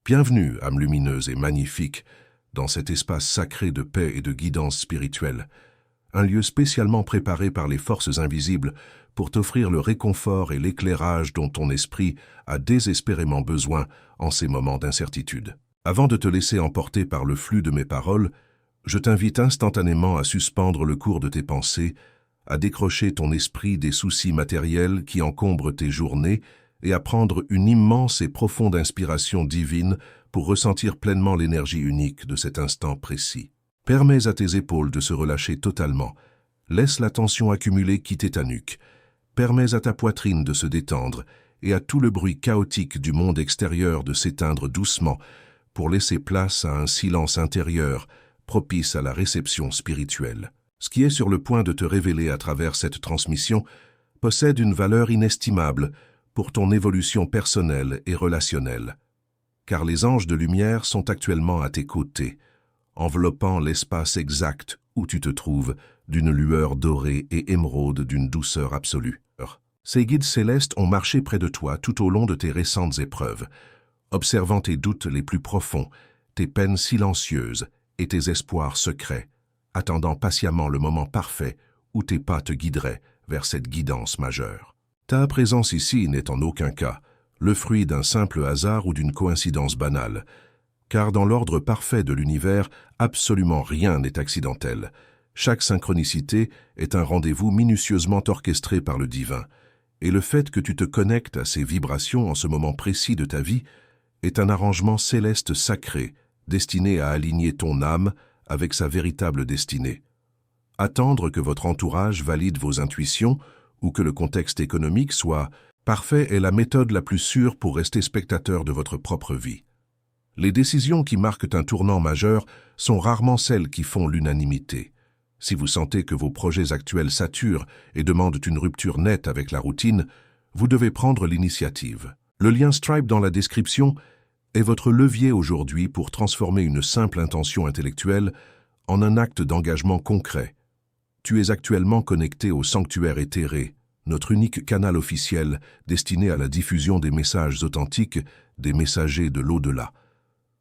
Bienvenue, âme lumineuse et magnifique, dans cet espace sacré de paix et de guidance spirituelle, un lieu spécialement préparé par les forces invisibles pour t'offrir le réconfort et l'éclairage dont ton esprit a désespérément besoin en ces moments d'incertitude. Avant de te laisser emporter par le flux de mes paroles, je t'invite instantanément à suspendre le cours de tes pensées, à décrocher ton esprit des soucis matériels qui encombrent tes journées et à prendre une immense et profonde inspiration divine pour ressentir pleinement l'énergie unique de cet instant précis. Permets à tes épaules de se relâcher totalement. Laisse la tension accumulée quitter ta nuque. Permets à ta poitrine de se détendre et à tout le bruit chaotique du monde extérieur de s'éteindre doucement pour laisser place à un silence intérieur propice à la réception spirituelle. Ce qui est sur le point de te révéler à travers cette transmission possède une valeur inestimable pour ton évolution personnelle et relationnelle. Car les anges de lumière sont actuellement à tes côtés, enveloppant l'espace exact où tu te trouves d'une lueur dorée et émeraude d'une douceur absolue. Ces guides célestes ont marché près de toi tout au long de tes récentes épreuves, observant tes doutes les plus profonds, tes peines silencieuses et tes espoirs secrets, attendant patiemment le moment parfait où tes pas te guideraient vers cette guidance majeure. Ta présence ici n'est en aucun cas le fruit d'un simple hasard ou d'une coïncidence banale, car dans l'ordre parfait de l'univers, absolument rien n'est accidentel. Chaque synchronicité est un rendez-vous minutieusement orchestré par le divin, et le fait que tu te connectes à ces vibrations en ce moment précis de ta vie est un arrangement céleste sacré, destiné à aligner ton âme avec sa véritable destinée. Attendre que votre entourage valide vos intuitions ou que le contexte économique soit parfait est la méthode la plus sûre pour rester spectateur de votre propre vie. Les décisions qui marquent un tournant majeur sont rarement celles qui font l'unanimité. Si vous sentez que vos projets actuels saturent et demandent une rupture nette avec la routine, vous devez prendre l'initiative. Le lien Stripe dans la description est votre levier aujourd'hui pour transformer une simple intention intellectuelle en un acte d'engagement concret. Tu es actuellement connecté au sanctuaire éthéré, notre unique canal officiel destiné à la diffusion des messages authentiques des messagers de l'au-delà.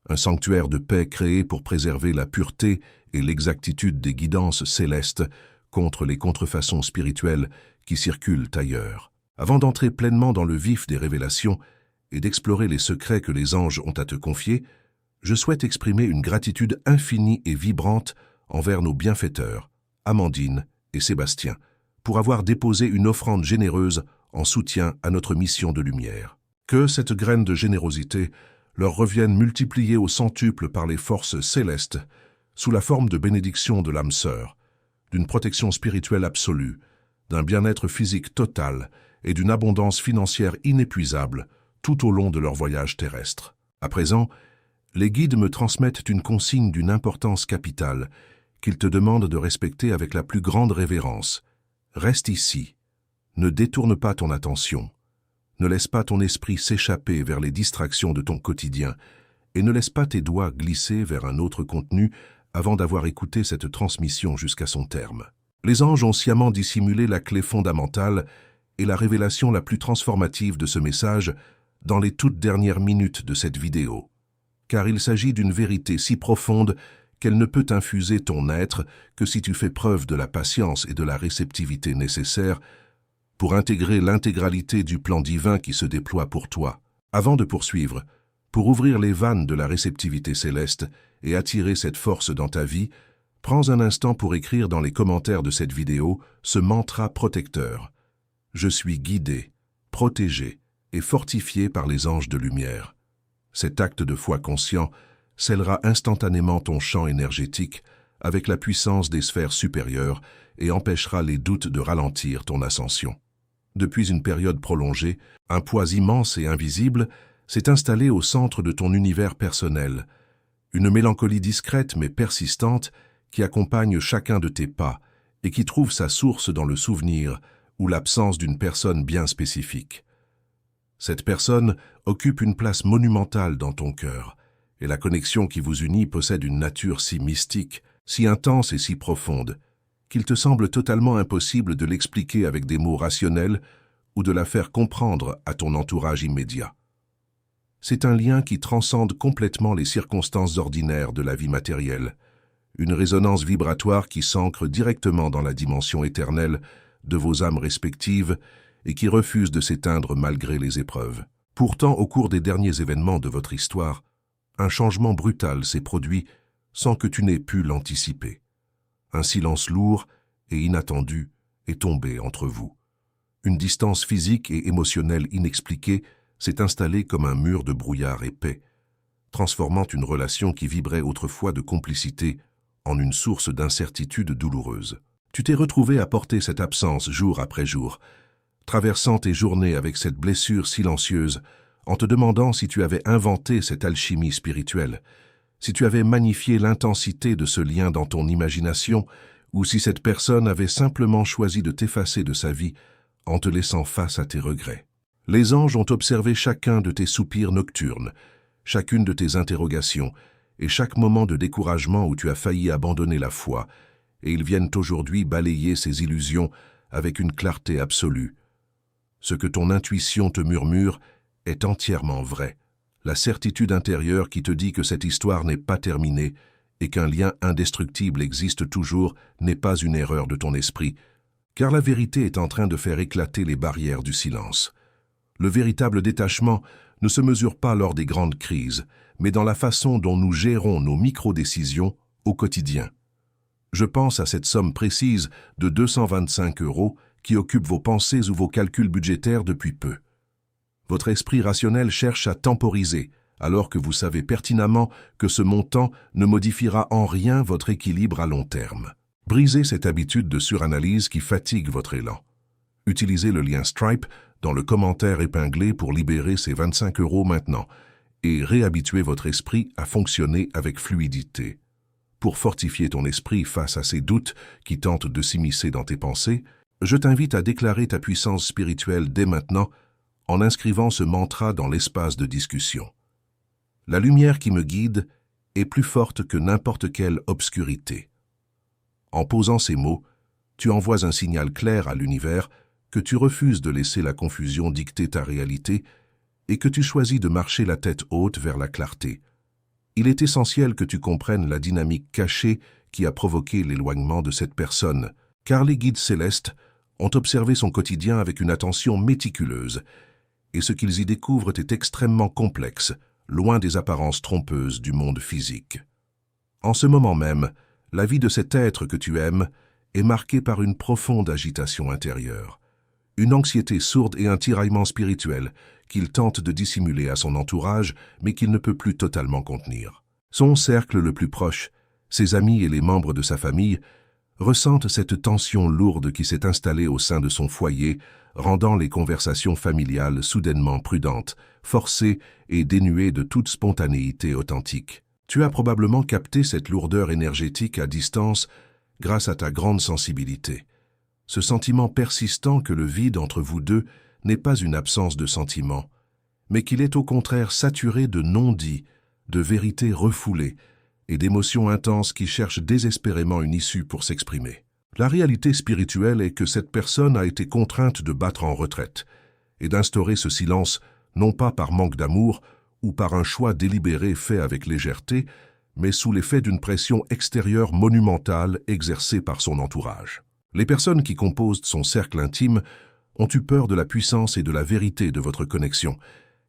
Un sanctuaire de paix créé pour préserver la pureté et l'exactitude des guidances célestes contre les contrefaçons spirituelles qui circulent ailleurs. Avant d'entrer pleinement dans le vif des révélations et d'explorer les secrets que les anges ont à te confier, je souhaite exprimer une gratitude infinie et vibrante envers nos bienfaiteurs, Amandine et Sébastien, pour avoir déposé une offrande généreuse en soutien à notre mission de lumière. Que cette graine de générosité leur revienne multipliée au centuple par les forces célestes, sous la forme de bénédictions de l'âme sœur, d'une protection spirituelle absolue, d'un bien-être physique total et d'une abondance financière inépuisable tout au long de leur voyage terrestre. À présent, les guides me transmettent une consigne d'une importance capitale qu'ils te demandent de respecter avec la plus grande révérence. Reste ici, ne détourne pas ton attention, ne laisse pas ton esprit s'échapper vers les distractions de ton quotidien et ne laisse pas tes doigts glisser vers un autre contenu avant d'avoir écouté cette transmission jusqu'à son terme. Les anges ont sciemment dissimulé la clé fondamentale et la révélation la plus transformative de ce message dans les toutes dernières minutes de cette vidéo, car il s'agit d'une vérité si profonde qu'elle ne peut infuser ton être que si tu fais preuve de la patience et de la réceptivité nécessaires pour intégrer l'intégralité du plan divin qui se déploie pour toi. Avant de poursuivre, pour ouvrir les vannes de la réceptivité céleste et attirer cette force dans ta vie, prends un instant pour écrire dans les commentaires de cette vidéo ce mantra protecteur. Je suis guidé, protégé et fortifié par les anges de lumière. Cet acte de foi conscient scellera instantanément ton champ énergétique avec la puissance des sphères supérieures et empêchera les doutes de ralentir ton ascension. Depuis une période prolongée, un poids immense et invisible s'est installé au centre de ton univers personnel, une mélancolie discrète mais persistante qui accompagne chacun de tes pas et qui trouve sa source dans le souvenir ou l'absence d'une personne bien spécifique. Cette personne occupe une place monumentale dans ton cœur, et la connexion qui vous unit possède une nature si mystique, si intense et si profonde, qu'il te semble totalement impossible de l'expliquer avec des mots rationnels ou de la faire comprendre à ton entourage immédiat. C'est un lien qui transcende complètement les circonstances ordinaires de la vie matérielle, une résonance vibratoire qui s'ancre directement dans la dimension éternelle de vos âmes respectives et qui refuse de s'éteindre malgré les épreuves. Pourtant, au cours des derniers événements de votre histoire, un changement brutal s'est produit sans que tu n'aies pu l'anticiper. Un silence lourd et inattendu est tombé entre vous. Une distance physique et émotionnelle inexpliquée s'est installée comme un mur de brouillard épais, transformant une relation qui vibrait autrefois de complicité en une source d'incertitude douloureuse. Tu t'es retrouvé à porter cette absence jour après jour, traversant tes journées avec cette blessure silencieuse, en te demandant si tu avais inventé cette alchimie spirituelle, si tu avais magnifié l'intensité de ce lien dans ton imagination, ou si cette personne avait simplement choisi de t'effacer de sa vie en te laissant face à tes regrets. Les anges ont observé chacun de tes soupirs nocturnes, chacune de tes interrogations, et chaque moment de découragement où tu as failli abandonner la foi, et ils viennent aujourd'hui balayer ces illusions avec une clarté absolue. Ce que ton intuition te murmure est entièrement vrai. La certitude intérieure qui te dit que cette histoire n'est pas terminée et qu'un lien indestructible existe toujours n'est pas une erreur de ton esprit, car la vérité est en train de faire éclater les barrières du silence. Le véritable détachement ne se mesure pas lors des grandes crises, mais dans la façon dont nous gérons nos micro-décisions au quotidien. Je pense à cette somme précise de 225 € qui occupe vos pensées ou vos calculs budgétaires depuis peu. Votre esprit rationnel cherche à temporiser, alors que vous savez pertinemment que ce montant ne modifiera en rien votre équilibre à long terme. Brisez cette habitude de suranalyse qui fatigue votre élan. Utilisez le lien Stripe dans le commentaire épinglé pour libérer ces 25 € maintenant et réhabituer votre esprit à fonctionner avec fluidité. Pour fortifier ton esprit face à ces doutes qui tentent de s'immiscer dans tes pensées, je t'invite à déclarer ta puissance spirituelle dès maintenant en inscrivant ce mantra dans l'espace de discussion. La lumière qui me guide est plus forte que n'importe quelle obscurité. En posant ces mots, tu envoies un signal clair à l'univers que tu refuses de laisser la confusion dicter ta réalité et que tu choisis de marcher la tête haute vers la clarté. Il est essentiel que tu comprennes la dynamique cachée qui a provoqué l'éloignement de cette personne, car les guides célestes ont observé son quotidien avec une attention méticuleuse, et ce qu'ils y découvrent est extrêmement complexe, loin des apparences trompeuses du monde physique. En ce moment même, la vie de cet être que tu aimes est marquée par une profonde agitation intérieure, une anxiété sourde et un tiraillement spirituel qu'il tente de dissimuler à son entourage, mais qu'il ne peut plus totalement contenir. Son cercle le plus proche, ses amis et les membres de sa famille, ressentent cette tension lourde qui s'est installée au sein de son foyer, rendant les conversations familiales soudainement prudentes, forcées et dénuées de toute spontanéité authentique. Tu as probablement capté cette lourdeur énergétique à distance grâce à ta grande sensibilité. Ce sentiment persistant que le vide entre vous deux n'est pas une absence de sentiment, mais qu'il est au contraire saturé de non-dits, de vérités refoulées et d'émotions intenses qui cherchent désespérément une issue pour s'exprimer. La réalité spirituelle est que cette personne a été contrainte de battre en retraite et d'instaurer ce silence non pas par manque d'amour ou par un choix délibéré fait avec légèreté, mais sous l'effet d'une pression extérieure monumentale exercée par son entourage. Les personnes qui composent son cercle intime ont eu peur de la puissance et de la vérité de votre connexion,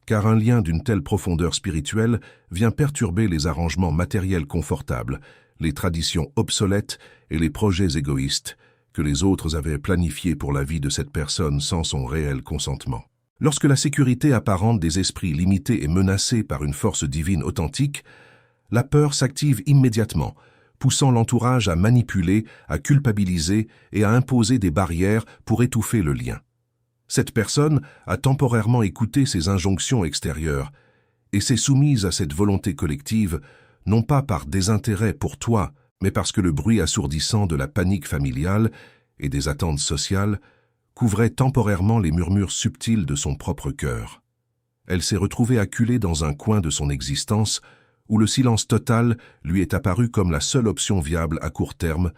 car un lien d'une telle profondeur spirituelle vient perturber les arrangements matériels confortables, les traditions obsolètes et les projets égoïstes que les autres avaient planifiés pour la vie de cette personne sans son réel consentement. Lorsque la sécurité apparente des esprits limités est menacée par une force divine authentique, la peur s'active immédiatement, poussant l'entourage à manipuler, à culpabiliser et à imposer des barrières pour étouffer le lien. Cette personne a temporairement écouté ces injonctions extérieures et s'est soumise à cette volonté collective, non pas par désintérêt pour toi, mais parce que le bruit assourdissant de la panique familiale et des attentes sociales couvrait temporairement les murmures subtils de son propre cœur. Elle s'est retrouvée acculée dans un coin de son existence où le silence total lui est apparu comme la seule option viable à court terme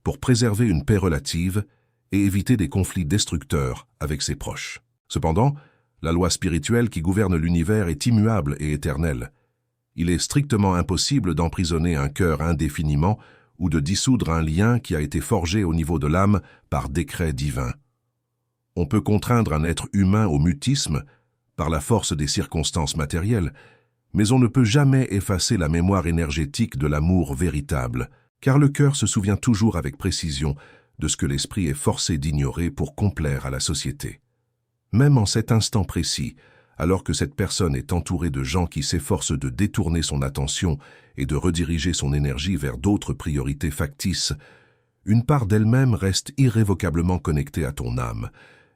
pour préserver une paix relative et éviter des conflits destructeurs avec ses proches. Cependant, La loi spirituelle qui gouverne l'univers est immuable et éternelle. Il est strictement impossible d'emprisonner un cœur indéfiniment ou de dissoudre un lien qui a été forgé au niveau de l'âme par décret divin. On peut contraindre un être humain au mutisme par la force des circonstances matérielles, mais on ne peut jamais effacer la mémoire énergétique de l'amour véritable, car le cœur se souvient toujours avec précision de ce que l'esprit est forcé d'ignorer pour complaire à la société. Même en cet instant précis, alors que cette personne est entourée de gens qui s'efforcent de détourner son attention et de rediriger son énergie vers d'autres priorités factices, une part d'elle-même reste irrévocablement connectée à ton âme,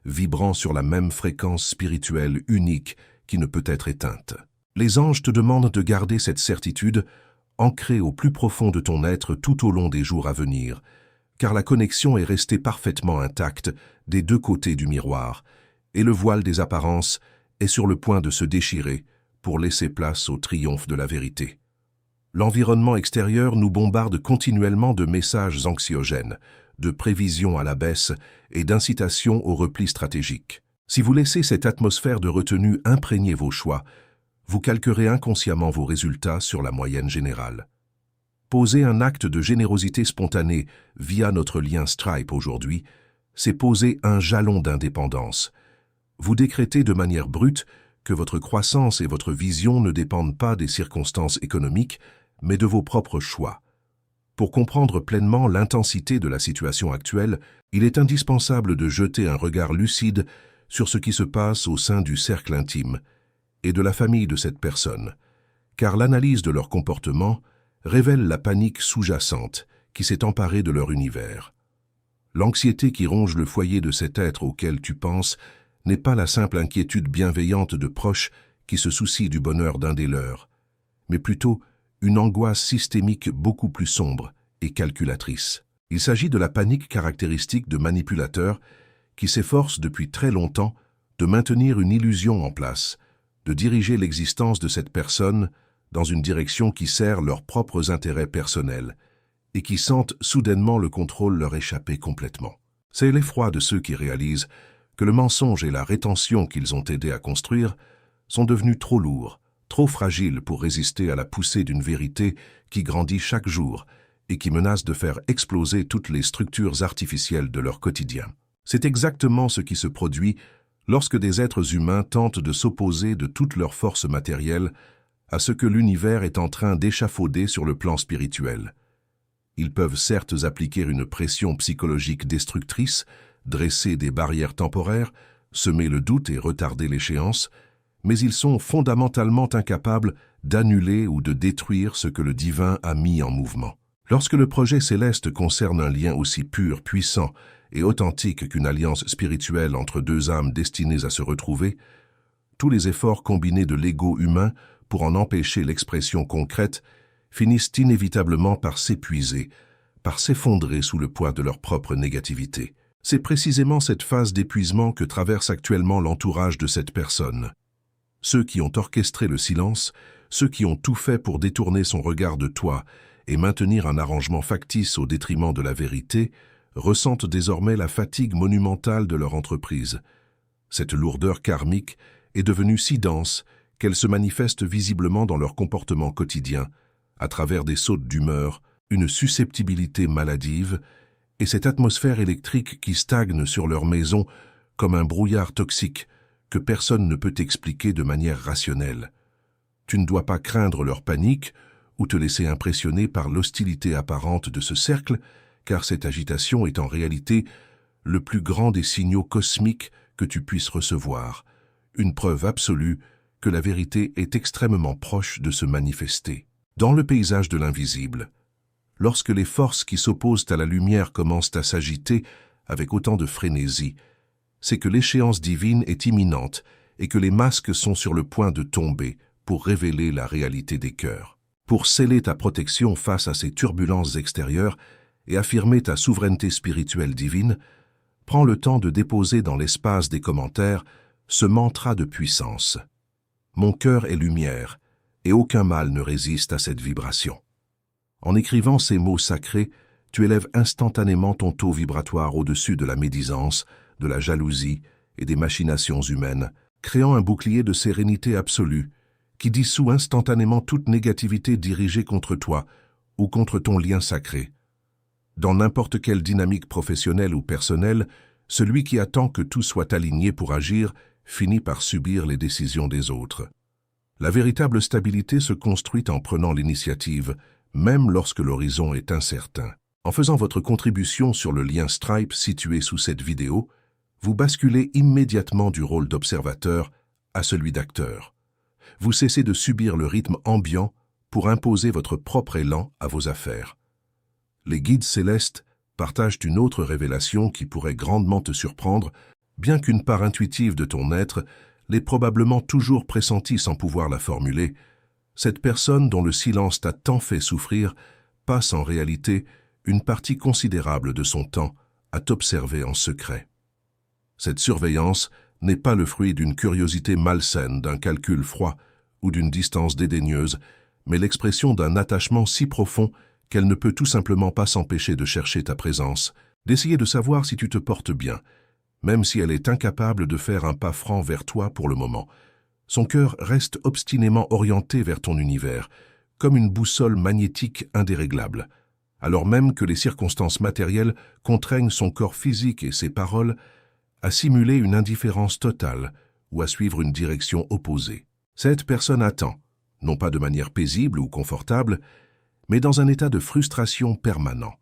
vibrant sur la même fréquence spirituelle unique qui ne peut être éteinte. Les anges te demandent de garder cette certitude ancrée au plus profond de ton être tout au long des jours à venir, car la connexion est restée parfaitement intacte des deux côtés du miroir, et le voile des apparences est sur le point de se déchirer pour laisser place au triomphe de la vérité. L'environnement extérieur nous bombarde continuellement de messages anxiogènes, de prévisions à la baisse et d'incitations au repli stratégique. Si vous laissez cette atmosphère de retenue imprégner vos choix, vous calquerez inconsciemment vos résultats sur la moyenne générale. Poser un acte de générosité spontanée via notre lien Stripe aujourd'hui, c'est poser un jalon d'indépendance. Vous décrétez de manière brute que votre croissance et votre vision ne dépendent pas des circonstances économiques, mais de vos propres choix. Pour comprendre pleinement l'intensité de la situation actuelle, il est indispensable de jeter un regard lucide sur ce qui se passe au sein du cercle intime et de la famille de cette personne, car l'analyse de leur comportement révèle la panique sous-jacente qui s'est emparée de leur univers. L'anxiété qui ronge le foyer de cet être auquel tu penses n'est pas la simple inquiétude bienveillante de proches qui se soucient du bonheur d'un des leurs, mais plutôt une angoisse systémique beaucoup plus sombre et calculatrice. Il s'agit de la panique caractéristique de manipulateurs qui s'efforcent depuis très longtemps de maintenir une illusion en place, de diriger l'existence de cette personne dans une direction qui sert leurs propres intérêts personnels et qui sentent soudainement le contrôle leur échapper complètement. C'est l'effroi de ceux qui réalisent que le mensonge et la rétention qu'ils ont aidé à construire sont devenus trop lourds, trop fragiles pour résister à la poussée d'une vérité qui grandit chaque jour et qui menace de faire exploser toutes les structures artificielles de leur quotidien. C'est exactement ce qui se produit lorsque des êtres humains tentent de s'opposer de toute leur force matérielle à ce que l'univers est en train d'échafauder sur le plan spirituel. Ils peuvent certes appliquer une pression psychologique destructrice, dresser des barrières temporaires, semer le doute et retarder l'échéance, mais ils sont fondamentalement incapables d'annuler ou de détruire ce que le divin a mis en mouvement. Lorsque le projet céleste concerne un lien aussi pur, puissant et authentique qu'une alliance spirituelle entre deux âmes destinées à se retrouver, tous les efforts combinés de l'ego humain pour en empêcher l'expression concrète finissent inévitablement par s'épuiser, par s'effondrer sous le poids de leur propre négativité. C'est précisément cette phase d'épuisement que traverse actuellement l'entourage de cette personne. Ceux qui ont orchestré le silence, ceux qui ont tout fait pour détourner son regard de toi et maintenir un arrangement factice au détriment de la vérité, ressentent désormais la fatigue monumentale de leur entreprise. Cette lourdeur karmique est devenue si dense qu'elle se manifeste visiblement dans leur comportement quotidien, à travers des sautes d'humeur, une susceptibilité maladive, et cette atmosphère électrique qui stagne sur leur maison comme un brouillard toxique que personne ne peut expliquer de manière rationnelle. Tu ne dois pas craindre leur panique ou te laisser impressionner par l'hostilité apparente de ce cercle, car cette agitation est en réalité le plus grand des signaux cosmiques que tu puisses recevoir, une preuve absolue que la vérité est extrêmement proche de se manifester. Dans le paysage de l'invisible, lorsque les forces qui s'opposent à la lumière commencent à s'agiter avec autant de frénésie, c'est que l'échéance divine est imminente et que les masques sont sur le point de tomber pour révéler la réalité des cœurs. Pour sceller ta protection face à ces turbulences extérieures et affirmer ta souveraineté spirituelle divine, prends le temps de déposer dans l'espace des commentaires ce mantra de puissance. Mon cœur est lumière, et aucun mal ne résiste à cette vibration. En écrivant ces mots sacrés, tu élèves instantanément ton taux vibratoire au-dessus de la médisance, de la jalousie et des machinations humaines, créant un bouclier de sérénité absolue qui dissout instantanément toute négativité dirigée contre toi ou contre ton lien sacré. Dans n'importe quelle dynamique professionnelle ou personnelle, celui qui attend que tout soit aligné pour agir finit par subir les décisions des autres. La véritable stabilité se construit en prenant l'initiative, même lorsque l'horizon est incertain. En faisant votre contribution sur le lien Stripe situé sous cette vidéo, vous basculez immédiatement du rôle d'observateur à celui d'acteur. Vous cessez de subir le rythme ambiant pour imposer votre propre élan à vos affaires. Les guides célestes partagent une autre révélation qui pourrait grandement te surprendre, bien qu'une part intuitive de ton être l'ait probablement toujours pressentie sans pouvoir la formuler. Cette personne dont le silence t'a tant fait souffrir passe en réalité une partie considérable de son temps à t'observer en secret. Cette surveillance n'est pas le fruit d'une curiosité malsaine, d'un calcul froid ou d'une distance dédaigneuse, mais l'expression d'un attachement si profond qu'elle ne peut tout simplement pas s'empêcher de chercher ta présence, d'essayer de savoir si tu te portes bien, même si elle est incapable de faire un pas franc vers toi pour le moment. Son cœur reste obstinément orienté vers ton univers, comme une boussole magnétique indéréglable, alors même que les circonstances matérielles contraignent son corps physique et ses paroles à simuler une indifférence totale ou à suivre une direction opposée. Cette personne attend, non pas de manière paisible ou confortable, mais dans un état de frustration permanent,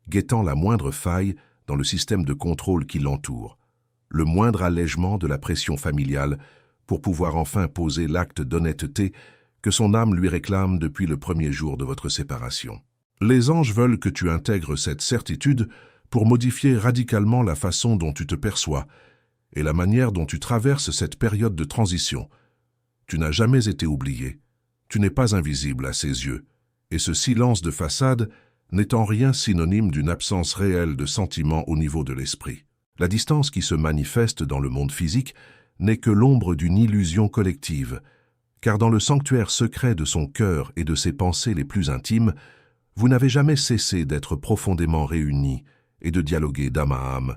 guettant la moindre faille dans le système de contrôle qui l'entoure, le moindre allègement de la pression familiale pour pouvoir enfin poser l'acte d'honnêteté que son âme lui réclame depuis le premier jour de votre séparation. Les anges veulent que tu intègres cette certitude pour modifier radicalement la façon dont tu te perçois et la manière dont tu traverses cette période de transition. Tu n'as jamais été oublié, tu n'es pas invisible à ses yeux, et ce silence de façade n'est en rien synonyme d'une absence réelle de sentiments au niveau de l'esprit. La distance qui se manifeste dans le monde physique n'est que l'ombre d'une illusion collective, car dans le sanctuaire secret de son cœur et de ses pensées les plus intimes, vous n'avez jamais cessé d'être profondément réunis et de dialoguer d'âme à âme.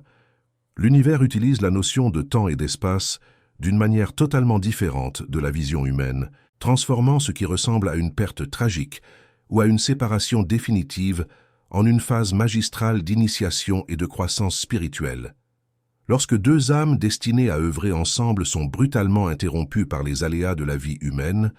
L'univers utilise la notion de temps et d'espace d'une manière totalement différente de la vision humaine, transformant ce qui ressemble à une perte tragique ou à une séparation définitive en une phase magistrale d'initiation et de croissance spirituelle. Lorsque deux âmes destinées à œuvrer ensemble sont brutalement interrompues par les aléas de la vie humaine,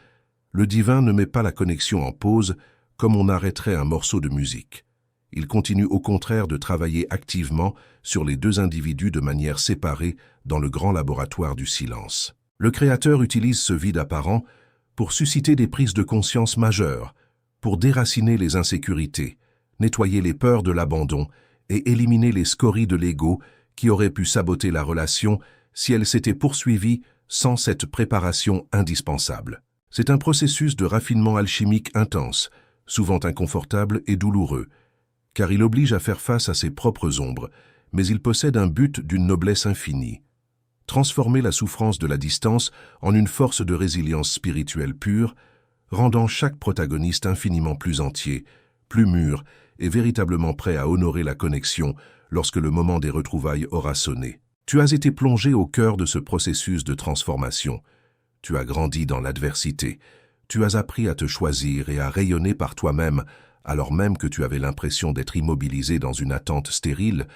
le divin ne met pas la connexion en pause comme on arrêterait un morceau de musique. Il continue au contraire de travailler activement sur les deux individus de manière séparée dans le grand laboratoire du silence. Le Créateur utilise ce vide apparent pour susciter des prises de conscience majeures, pour déraciner les insécurités, nettoyer les peurs de l'abandon et éliminer les scories de l'ego qui auraient pu saboter la relation si elle s'était poursuivie sans cette préparation indispensable. C'est un processus de raffinement alchimique intense, souvent inconfortable et douloureux, car il oblige à faire face à ses propres ombres, mais il possède un but d'une noblesse infinie. Transformer la souffrance de la distance en une force de résilience spirituelle pure, rendant chaque protagoniste infiniment plus entier, plus mûr et véritablement prêt à honorer la connexion lorsque le moment des retrouvailles aura sonné. Tu as été plongé au cœur de ce processus de transformation. Tu as grandi dans l'adversité. Tu as appris à te choisir et à rayonner par toi-même, alors même que tu avais l'impression d'être immobilisé dans une attente stérile.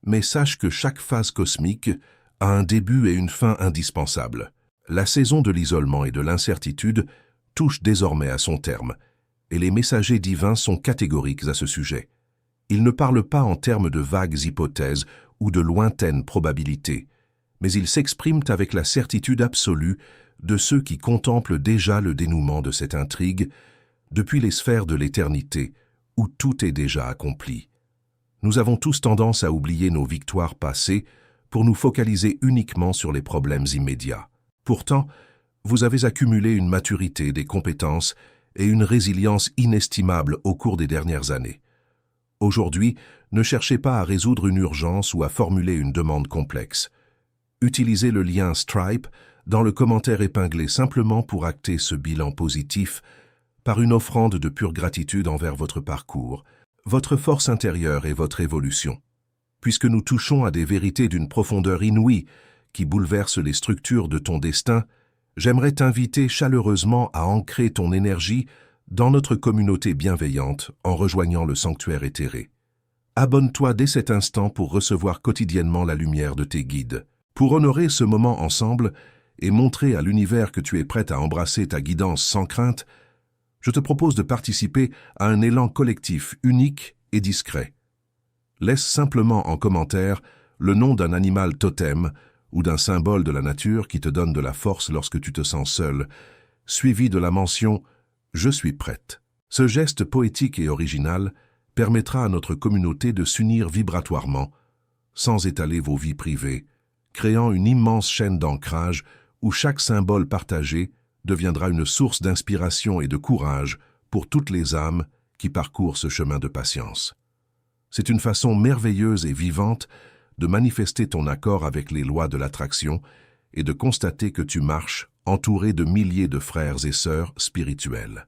Mais sache que chaque phase cosmique a un début et une fin indispensables. La saison de l'isolement et de l'incertitude touche désormais à son terme, et les messagers divins sont catégoriques à ce sujet. Ils ne parlent pas en termes de vagues hypothèses ou de lointaines probabilités, mais ils s'expriment avec la certitude absolue de ceux qui contemplent déjà le dénouement de cette intrigue depuis les sphères de l'éternité, où tout est déjà accompli. Nous avons tous tendance à oublier nos victoires passées pour nous focaliser uniquement sur les problèmes immédiats. Pourtant, vous avez accumulé une maturité, des compétences et une résilience inestimables au cours des dernières années. Aujourd'hui, ne cherchez pas à résoudre une urgence ou à formuler une demande complexe. Utilisez le lien Stripe dans le commentaire épinglé simplement pour acter ce bilan positif par une offrande de pure gratitude envers votre parcours, votre force intérieure et votre évolution. Puisque nous touchons à des vérités d'une profondeur inouïe qui bouleverse les structures de ton destin, j'aimerais t'inviter chaleureusement à ancrer ton énergie dans notre communauté bienveillante en rejoignant le sanctuaire éthéré. Abonne-toi dès cet instant pour recevoir quotidiennement la lumière de tes guides. Pour honorer ce moment ensemble et montrer à l'univers que tu es prête à embrasser ta guidance sans crainte, je te propose de participer à un élan collectif unique et discret. Laisse simplement en commentaire le nom d'un animal totem ou d'un symbole de la nature qui te donne de la force lorsque tu te sens seul, suivi de la mention « Je suis prête ». Ce geste poétique et original permettra à notre communauté de s'unir vibratoirement, sans étaler vos vies privées, créant une immense chaîne d'ancrage où chaque symbole partagé deviendra une source d'inspiration et de courage pour toutes les âmes qui parcourent ce chemin de patience. C'est une façon merveilleuse et vivante de manifester ton accord avec les lois de l'attraction et de constater que tu marches entouré de milliers de frères et sœurs spirituels.